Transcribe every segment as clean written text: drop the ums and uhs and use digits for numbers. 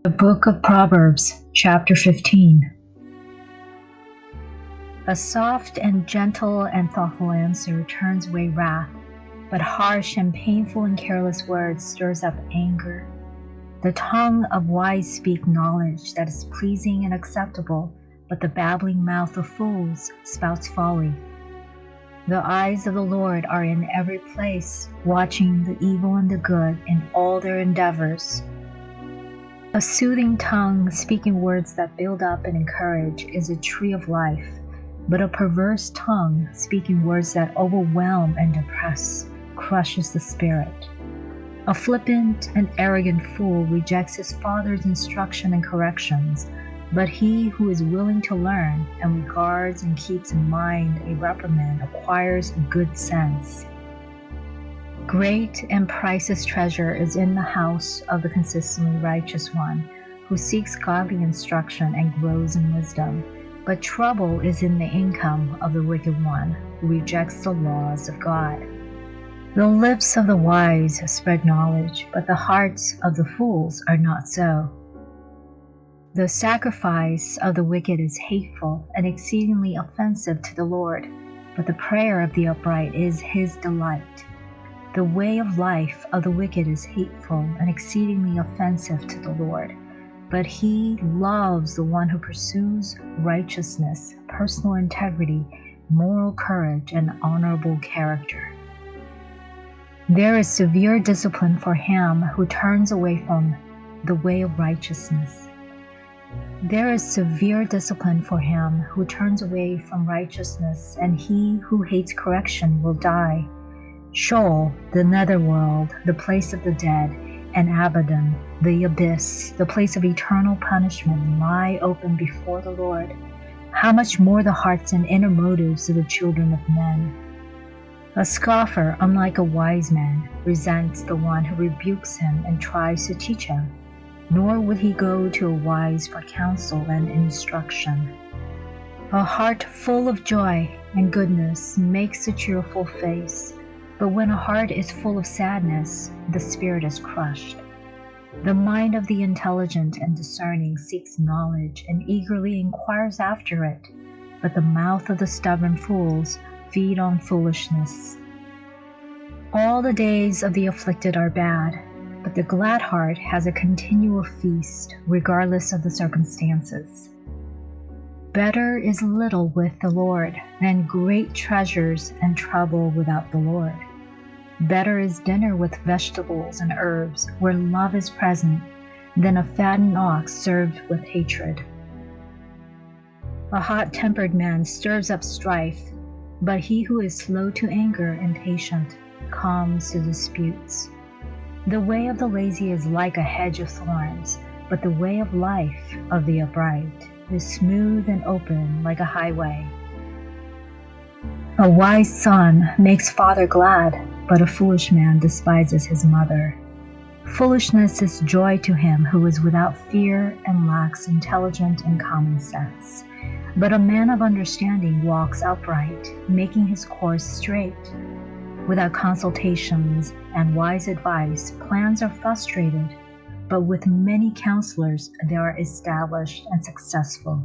The Book of Proverbs, chapter 15. A soft and gentle and thoughtful answer turns away wrath, but harsh and painful and careless words stirs up anger. The tongue of wise speak knowledge that is pleasing and acceptable, but the babbling mouth of fools spouts folly. The eyes of the Lord are in every place, watching the evil and the good in all their endeavors. A soothing tongue speaking words that build up and encourage is a tree of life, but a perverse tongue speaking words that overwhelm and depress crushes the spirit. A flippant and arrogant fool rejects his father's instruction and corrections, but he who is willing to learn and regards and keeps in mind a reprimand acquires good sense. Great and priceless treasure is in the house of the consistently righteous one, who seeks godly instruction and grows in wisdom. But trouble is in the income of the wicked one, who rejects the laws of God. The lips of the wise spread knowledge, but the hearts of the fools are not so. The sacrifice of the wicked is hateful and exceedingly offensive to the Lord, but the prayer of the upright is his delight. The way of life of the wicked is hateful and exceedingly offensive to the Lord, but he loves the one who pursues righteousness, personal integrity, moral courage, and honorable character. There is severe discipline for him who turns away from the way of righteousness. There is severe discipline for him who turns away from righteousness, and he who hates correction will die. Sheol, the netherworld, the place of the dead, and Abaddon, the abyss, the place of eternal punishment, lie open before the Lord. How much more the hearts and inner motives of the children of men? A scoffer, unlike a wise man, resents the one who rebukes him and tries to teach him, nor would he go to a wise for counsel and instruction. A heart full of joy and goodness makes a cheerful face, but when a heart is full of sadness, the spirit is crushed. The mind of the intelligent and discerning seeks knowledge and eagerly inquires after it, but the mouth of the stubborn fools feed on foolishness. All the days of the afflicted are bad, but the glad heart has a continual feast, regardless of the circumstances. Better is little with the Lord than great treasures and trouble without the Lord. Better is dinner with vegetables and herbs, where love is present, than a fattened ox served with hatred. A hot-tempered man stirs up strife, but he who is slow to anger and patient calms the disputes. The way of the lazy is like a hedge of thorns, but the way of life of the upright is smooth and open like a highway. A wise son makes father glad, but a foolish man despises his mother. Foolishness is joy to him who is without fear and lacks intelligence and common sense. But a man of understanding walks upright, making his course straight. Without consultations and wise advice, plans are frustrated, but with many counselors they are established and successful.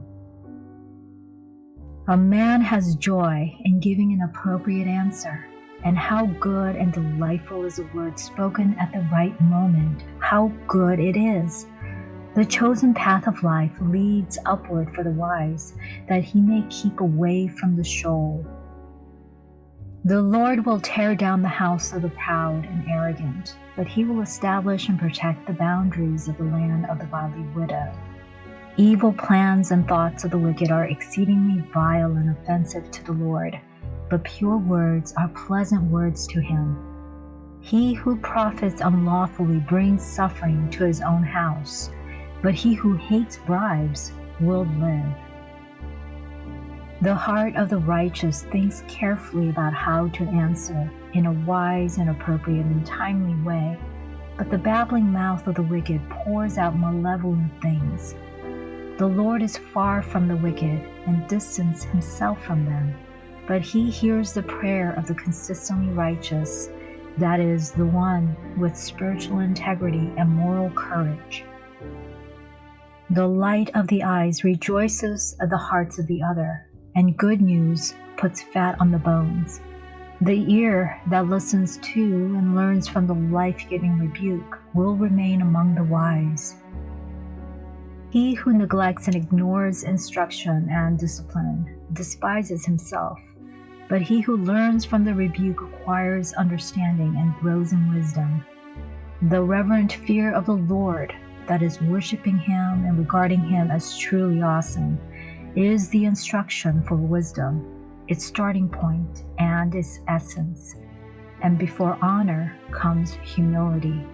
A man has joy in giving an appropriate answer, and how good and delightful is a word spoken at the right moment. How good it is! The chosen path of life leads upward for the wise, that he may keep away from the Sheol. The Lord will tear down the house of the proud and arrogant, but he will establish and protect the boundaries of the land of the godly widow. Evil plans and thoughts of the wicked are exceedingly vile and offensive to the Lord, but pure words are pleasant words to him. He who profits unlawfully brings suffering to his own house, but he who hates bribes will live. The heart of the righteous thinks carefully about how to answer in a wise and appropriate and timely way, but the babbling mouth of the wicked pours out malevolent things. The Lord is far from the wicked and distances himself from them, but he hears the prayer of the consistently righteous, that is, the one with spiritual integrity and moral courage. The light of the eyes rejoices at the hearts of the other, and good news puts fat on the bones. The ear that listens to and learns from the life-giving rebuke will remain among the wise. He who neglects and ignores instruction and discipline despises himself, but he who learns from the rebuke acquires understanding and grows in wisdom. The reverent fear of the Lord, that is, worshiping Him and regarding Him as truly awesome, is the instruction for wisdom, its starting point and its essence. And before honor comes humility.